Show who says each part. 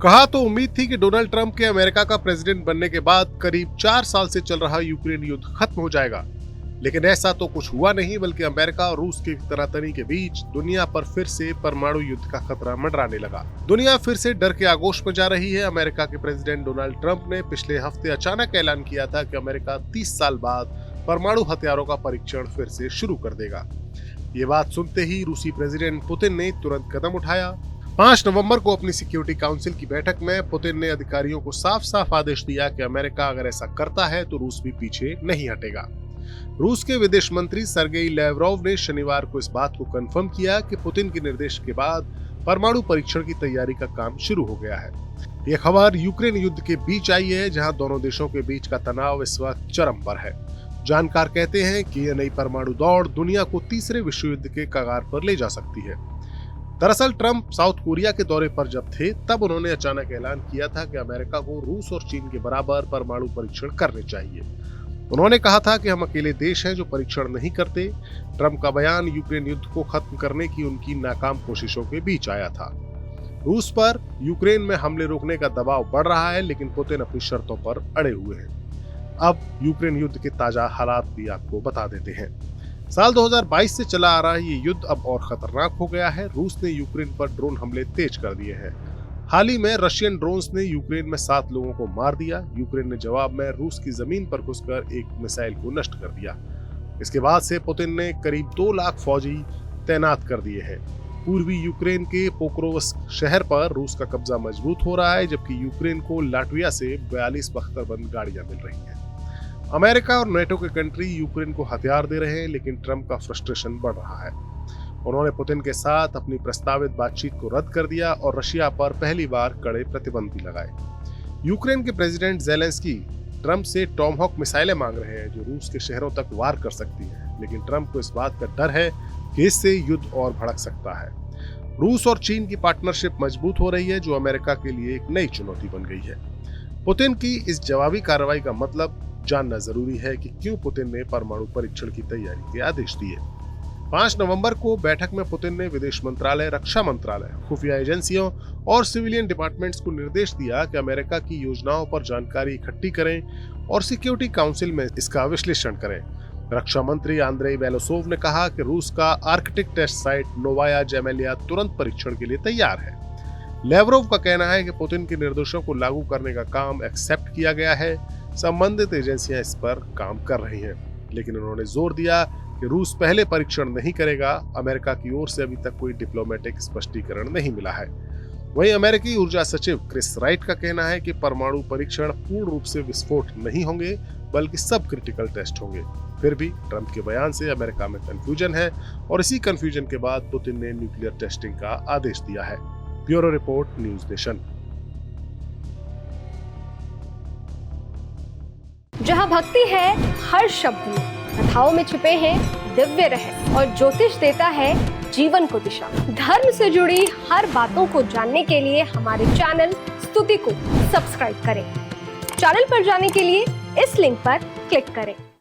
Speaker 1: कहा तो उम्मीद थी कि डोनाल्ड ट्रंप के अमेरिका का प्रेसिडेंट बनने के बाद करीब 4 साल से चल रहा यूक्रेन युद्ध खत्म हो जाएगा, लेकिन ऐसा तो कुछ हुआ नहीं, बल्कि अमेरिका और रूस की तनातनी के बीच दुनिया पर फिर से परमाणु युद्ध का खतरा मंडराने लगा। दुनिया फिर से डर के आगोश में जा रही है। अमेरिका के प्रेसिडेंट डोनाल्ड ट्रंप ने पिछले हफ्ते अचानक ऐलान किया था कि अमेरिका 30 साल बाद परमाणु हथियारों का परीक्षण फिर से शुरू कर देगा। ये बात सुनते ही रूसी प्रेसिडेंट पुतिन ने तुरंत कदम उठाया। 5 नवंबर को अपनी सिक्योरिटी काउंसिल की बैठक में पुतिन ने अधिकारियों को साफ साफ आदेश दिया कि अमेरिका अगर ऐसा करता है तो रूस भी पीछे नहीं हटेगा। रूस के विदेश मंत्री सर्गेई लैवरोव ने शनिवार को इस बात को कंफर्म किया कि पुतिन के निर्देश के बाद परमाणु परीक्षण की तैयारी का काम शुरू हो गया है। यह खबर यूक्रेन युद्ध के बीच आई है, जहां दोनों देशों के बीच का तनाव इस वक्त चरम पर है। जानकार कहते हैं कि यह नई परमाणु दौड़ दुनिया को तीसरे विश्व युद्ध के कगार पर ले जा सकती है। दरअसल ट्रंप साउथ कोरिया के दौरे पर जब थे, तब उन्होंने अचानक ऐलान किया था कि अमेरिका को रूस और चीन के बराबर परमाणु परीक्षण करने चाहिए। उन्होंने कहा था कि हम अकेले देश हैं जो परीक्षण नहीं करते। ट्रंप का बयान यूक्रेन युद्ध को खत्म करने की उनकी नाकाम कोशिशों के बीच आया था। रूस पर यूक्रेन में हमले रोकने का दबाव बढ़ रहा है, लेकिन पुतिन अपनी शर्तों पर अड़े हुए हैं। अब यूक्रेन युद्ध के ताजा हालात भी आपको बता देते हैं। साल 2022 से चला आ रहा ये युद्ध अब और खतरनाक हो गया है। रूस ने यूक्रेन पर ड्रोन हमले तेज कर दिए हैं। हाल ही में रशियन ड्रोन्स ने यूक्रेन में 7 लोगों को मार दिया। यूक्रेन ने जवाब में रूस की जमीन पर घुसकर एक मिसाइल को नष्ट कर दिया। इसके बाद से पुतिन ने करीब 2 लाख फौजी तैनात कर दिए हैं। पूर्वी यूक्रेन के पोक्रोवस्क शहर पर रूस का कब्जा मजबूत हो रहा है, जबकि यूक्रेन को लाटविया से 42 बख्तरबंद गाड़ियां मिल रही हैं। अमेरिका और नेटो के कंट्री यूक्रेन को हथियार दे रहे हैं, लेकिन ट्रंप का फ्रस्ट्रेशन बढ़ रहा है। उन्होंने पुतिन के साथ अपनी प्रस्तावित बातचीत को रद्द कर दिया और रशिया पर पहली बार कड़े प्रतिबंध भी लगाए। यूक्रेन के प्रेसिडेंट ज़ेलेंस्की ट्रंप से टॉमहॉक मिसाइलें मांग रहे हैं जो रूस के शहरों तक वार कर सकती हैं, लेकिन ट्रंप को इस बात का डर है कि इससे युद्ध और भड़क सकता है। रूस और चीन की पार्टनरशिप मजबूत हो रही है, जो अमेरिका के लिए एक नई चुनौती बन गई है। पुतिन की इस जवाबी कार्रवाई का मतलब जानना जरूरी है कि क्यों पुतिन ने परमाणु परीक्षण की तैयारी के आदेश दिए। 5 नवंबर को बैठक में पुतिन ने विदेश मंत्रालय, रक्षा मंत्रालय, खुफिया एजेंसियों और सिविलियन डिपार्टमेंट्स को निर्देश दिया कि अमेरिका की योजनाओं पर जानकारी इकट्ठी करें और सिक्योरिटी काउंसिल में इसका विश्लेषण करें। रक्षा मंत्री आंद्रेई बेलोसोव ने कहा कि रूस का आर्कटिक टेस्ट साइट नोवाया जेमेलिया तुरंत परीक्षण के लिए तैयार है। लैवरोव का कहना है कि पुतिन के निर्देशों को लागू करने का काम एक्सेप्ट किया गया है। संबंधित एजेंसियां इस पर काम कर रही हैं, लेकिन उन्होंने जोर दिया कि रूस पहले परीक्षण नहीं करेगा। अमेरिका की ओर से अभी तक कोई डिप्लोमेटिक स्पष्टीकरण नहीं मिला है। वहीं अमेरिकी ऊर्जा सचिव क्रिस राइट का कहना है कि परमाणु परीक्षण पूर्ण रूप से विस्फोट नहीं होंगे, बल्कि सब क्रिटिकल टेस्ट होंगे। फिर भी ट्रंप के बयान से अमेरिका में कंफ्यूजन है और इसी कंफ्यूजन के बाद पुतिन ने न्यूक्लियर टेस्टिंग का आदेश दिया है। Bureau report, news nation.
Speaker 2: जहाँ भक्ति है हर शब्द में, कथाओं में छुपे हैं दिव्य रहस्य और ज्योतिष देता है जीवन को दिशा। धर्म से जुड़ी हर बातों को जानने के लिए हमारे चैनल स्तुति को सब्सक्राइब करें। चैनल पर जाने के लिए इस लिंक पर क्लिक करें।